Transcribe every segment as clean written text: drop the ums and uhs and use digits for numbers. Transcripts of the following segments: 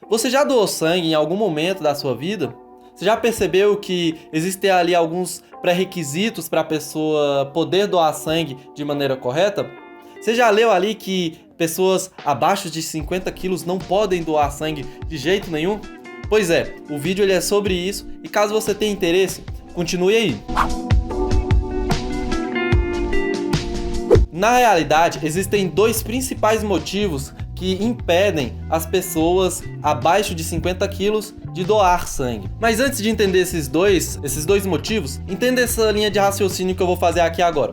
Você já doou sangue em algum momento da sua vida? Você já percebeu que existem ali alguns pré-requisitos para a pessoa poder doar sangue de maneira correta? Você já leu ali que pessoas abaixo de 50 quilos não podem doar sangue de jeito nenhum? Pois é, o vídeo ele é sobre isso e caso você tenha interesse, continue aí. Na realidade, existem dois principais motivos que impedem as pessoas abaixo de 50 quilos de doar sangue. Mas antes de entender esses dois motivos, entenda essa linha de raciocínio que eu vou fazer aqui agora.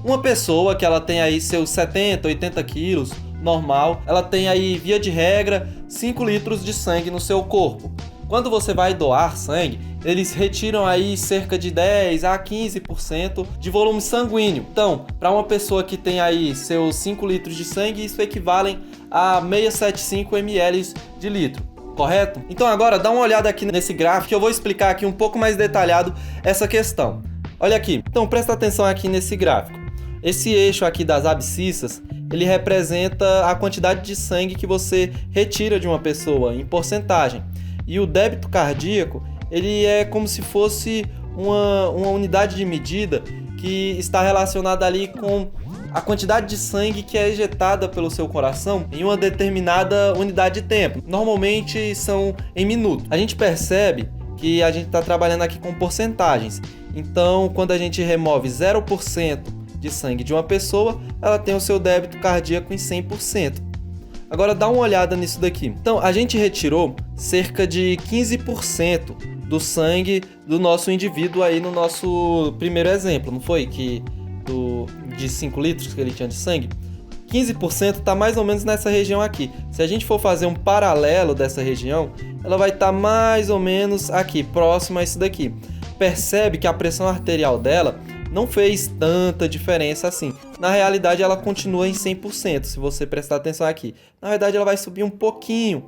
Uma pessoa que ela tem aí seus 70, 80 quilos, normal, ela tem aí, via de regra, 5 litros de sangue no seu corpo. Quando você vai doar sangue, eles retiram aí cerca de 10 a 15% de volume sanguíneo. Então, para uma pessoa que tem aí seus 5 litros de sangue, isso equivale a 675 ml de litro, correto? Então agora dá uma olhada aqui nesse gráfico que eu vou explicar aqui um pouco mais detalhado essa questão. Olha aqui, então presta atenção aqui nesse gráfico. Esse eixo aqui das abscissas, ele representa a quantidade de sangue que você retira de uma pessoa em porcentagem. E o débito cardíaco, ele é como se fosse uma unidade de medida que está relacionada ali com a quantidade de sangue que é ejetada pelo seu coração em uma determinada unidade de tempo. Normalmente são em minutos. A gente percebe que a gente está trabalhando aqui com porcentagens. Então, quando a gente remove 0% de sangue de uma pessoa, ela tem o seu débito cardíaco em 100%. Agora dá uma olhada nisso daqui. Então, a gente retirou cerca de 15% do sangue do nosso indivíduo aí no nosso primeiro exemplo, não foi? De 5 litros que ele tinha de sangue. 15% está mais ou menos nessa região aqui. Se a gente for fazer um paralelo dessa região, ela vai estar mais ou menos aqui, próximo a isso daqui. Percebe que a pressão arterial dela não fez tanta diferença assim. Na realidade, ela continua em 100%, se você prestar atenção aqui. Na verdade, ela vai subir um pouquinho,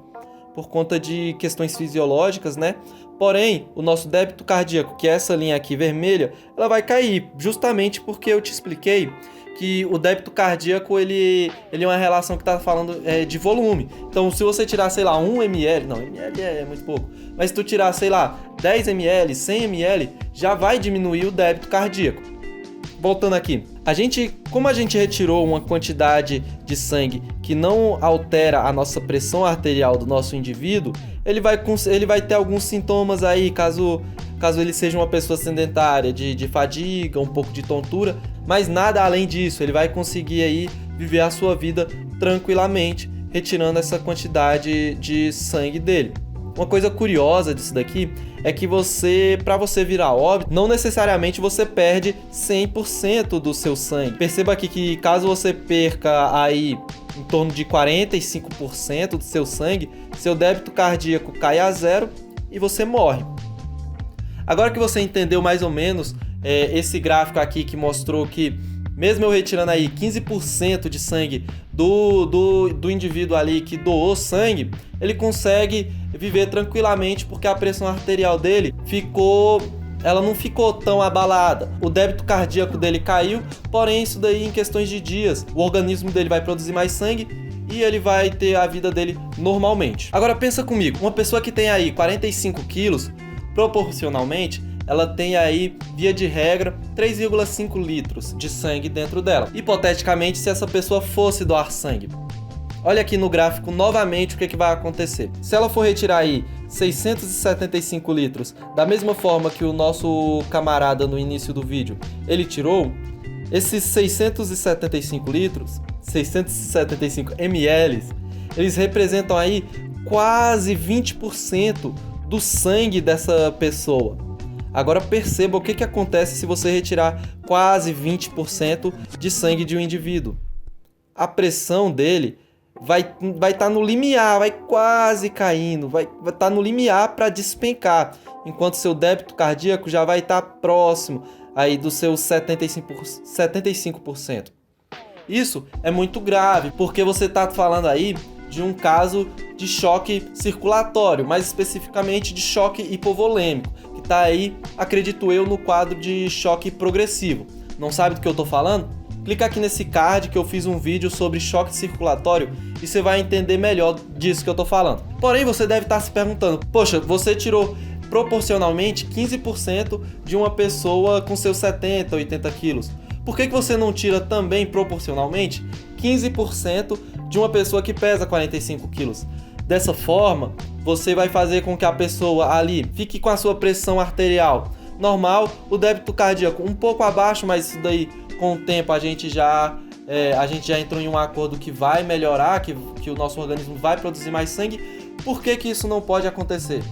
por conta de questões fisiológicas, né? Porém, o nosso débito cardíaco, que é essa linha aqui vermelha, ela vai cair, justamente porque eu te expliquei que o débito cardíaco, ele é uma relação que está falando de volume. Então, se você tirar, sei lá, 1 ml, não, ml é muito pouco, mas se tu tirar, sei lá, 10 ml, 100 ml, já vai diminuir o débito cardíaco. Voltando aqui, como a gente retirou uma quantidade de sangue que não altera a nossa pressão arterial do nosso indivíduo, ele vai ter alguns sintomas aí, caso ele seja uma pessoa sedentária, de fadiga, um pouco de tontura, mas nada além disso. Ele vai conseguir aí viver a sua vida tranquilamente, retirando essa quantidade de sangue dele. Uma coisa curiosa disso daqui é que para você virar óbito, não necessariamente você perde 100% do seu sangue. Perceba aqui que caso você perca aí em torno de 45% do seu sangue, seu débito cardíaco cai a zero e você morre. Agora que você entendeu mais ou menos esse gráfico aqui que mostrou que mesmo eu retirando aí 15% de sangue do indivíduo ali que doou sangue, ele consegue viver tranquilamente porque a pressão arterial dele ela não ficou tão abalada. O débito cardíaco dele caiu, porém isso daí em questões de dias, o organismo dele vai produzir mais sangue e ele vai ter a vida dele normalmente. Agora pensa comigo, uma pessoa que tem aí 45 quilos, proporcionalmente, ela tem aí, via de regra, 3,5 litros de sangue dentro dela. Hipoteticamente, se essa pessoa fosse doar sangue, olha aqui no gráfico novamente o que vai acontecer. Se ela for retirar aí 675 litros, da mesma forma que o nosso camarada no início do vídeo, ele tirou, esses 675 litros, 675 ml, eles representam aí quase 20% do sangue dessa pessoa. Agora perceba o que acontece se você retirar quase 20% de sangue de um indivíduo. A pressão dele vai estar no limiar, vai quase caindo, vai estar no limiar para despencar, enquanto seu débito cardíaco já vai estar próximo aí dos seus 75%. Isso é muito grave, porque você está falando aí de um caso de choque circulatório, mais especificamente de choque hipovolêmico, que está aí, acredito eu, no quadro de choque progressivo. Não sabe do que eu estou falando? clica aqui nesse card que eu fiz um vídeo sobre choque circulatório e você vai entender melhor disso que eu tô falando. Porém, você deve estar se perguntando, poxa, você tirou proporcionalmente 15% de uma pessoa com seus 70, 80 quilos. Por que você não tira também proporcionalmente 15% de uma pessoa que pesa 45 quilos? Dessa forma, você vai fazer com que a pessoa ali fique com a sua pressão arterial normal, o débito cardíaco um pouco abaixo, mas isso daí com o tempo a gente já entrou em um acordo que vai melhorar, que o nosso organismo vai produzir mais sangue. Por que isso não pode acontecer?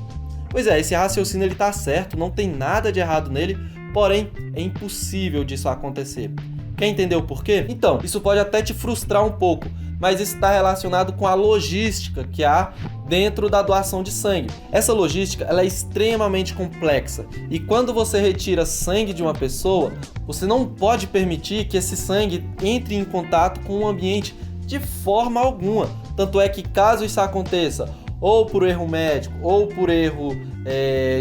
Pois é, esse raciocínio ele tá certo, não tem nada de errado nele, porém é impossível disso acontecer. Quer entender o porquê? Então, isso pode até te frustrar um pouco, mas isso está relacionado com a logística que há dentro da doação de sangue. Essa logística ela é extremamente complexa e quando você retira sangue de uma pessoa, você não pode permitir que esse sangue entre em contato com o ambiente de forma alguma. Tanto é que caso isso aconteça, ou por erro médico, ou por erro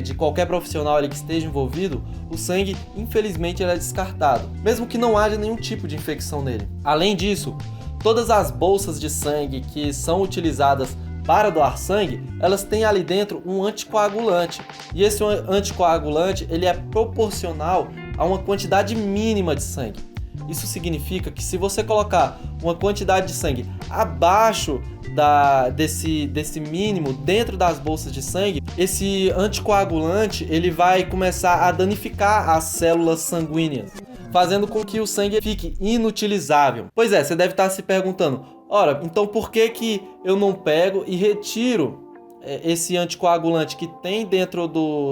de qualquer profissional ali que esteja envolvido, o sangue, infelizmente, ele é descartado, mesmo que não haja nenhum tipo de infecção nele. Além disso, todas as bolsas de sangue que são utilizadas para doar sangue, elas têm ali dentro um anticoagulante. E esse anticoagulante, ele é proporcional a uma quantidade mínima de sangue. Isso significa que se você colocar uma quantidade de sangue abaixo desse mínimo dentro das bolsas de sangue, esse anticoagulante ele vai começar a danificar as células sanguíneas, fazendo com que o sangue fique inutilizável. Pois é, você deve estar se perguntando, ora, então por que eu não pego e retiro esse anticoagulante que tem dentro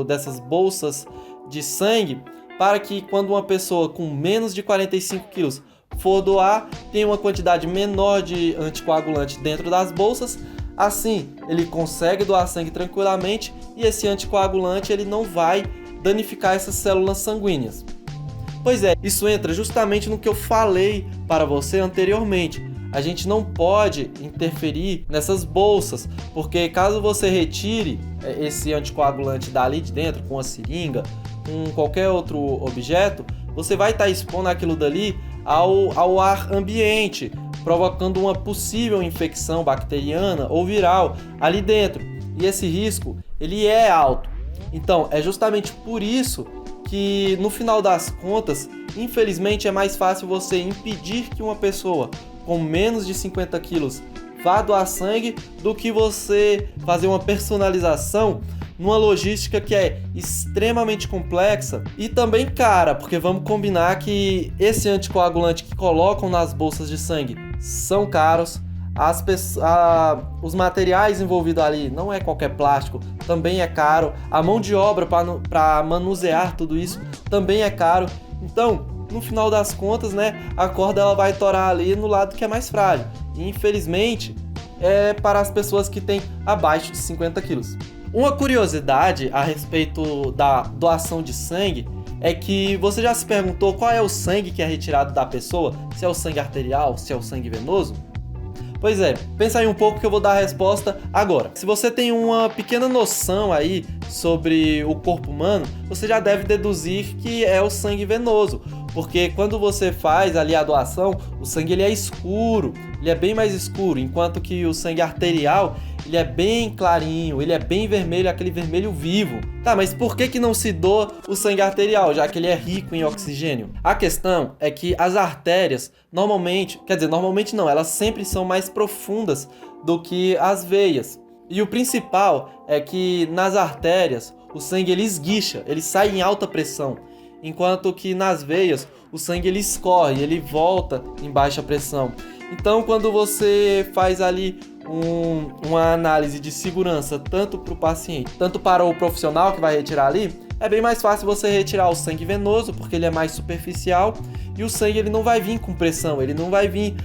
dessas bolsas de sangue, para que quando uma pessoa com menos de 45 quilos for doar, tenha uma quantidade menor de anticoagulante dentro das bolsas, assim ele consegue doar sangue tranquilamente e esse anticoagulante ele não vai danificar essas células sanguíneas. Pois é, isso entra justamente no que eu falei para você anteriormente. A gente não pode interferir nessas bolsas, porque caso você retire esse anticoagulante dali de dentro com a seringa, com qualquer outro objeto, você vai estar expondo aquilo dali ao ar ambiente, provocando uma possível infecção bacteriana ou viral ali dentro. E esse risco, ele é alto. Então, é justamente por isso que, no final das contas, infelizmente é mais fácil você impedir que uma pessoa com menos de 50 quilos vá doar sangue do que você fazer uma personalização numa logística que é extremamente complexa e também cara, porque vamos combinar que esse anticoagulante que colocam nas bolsas de sangue são caros, os materiais envolvidos ali não é qualquer plástico, também é caro, a mão de obra para manusear tudo isso também é caro. Então, no final das contas, né, a corda ela vai torar ali no lado que é mais frágil. E, infelizmente, é para as pessoas que têm abaixo de 50 quilos. Uma curiosidade a respeito da doação de sangue é que você já se perguntou qual é o sangue que é retirado da pessoa? Se é o sangue arterial, se é o sangue venoso? Pois é, pensa aí um pouco que eu vou dar a resposta agora. Se você tem uma pequena noção aí sobre o corpo humano, você já deve deduzir que é o sangue venoso, porque quando você faz ali a doação, o sangue ele é escuro, ele é bem mais escuro, enquanto que o sangue arterial ele é bem clarinho, ele é bem vermelho, aquele vermelho vivo. Tá, mas por que não se doa o sangue arterial, já que ele é rico em oxigênio? A questão é que as artérias, normalmente não, elas sempre são mais profundas do que as veias. E o principal é que nas artérias, o sangue ele esguicha, ele sai em alta pressão. Enquanto que nas veias, o sangue ele escorre, ele volta em baixa pressão. Então, quando você faz ali uma análise de segurança tanto para o paciente, tanto para o profissional que vai retirar ali, é bem mais fácil você retirar o sangue venoso, porque ele é mais superficial e o sangue ele não vai vir com pressão, ele não vai vir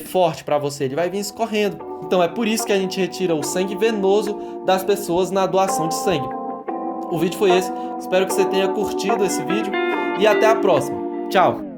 forte para você, ele vai vir escorrendo. Então é por isso que a gente retira o sangue venoso das pessoas na doação de sangue. O vídeo foi esse, espero que você tenha curtido esse vídeo e até a próxima. Tchau!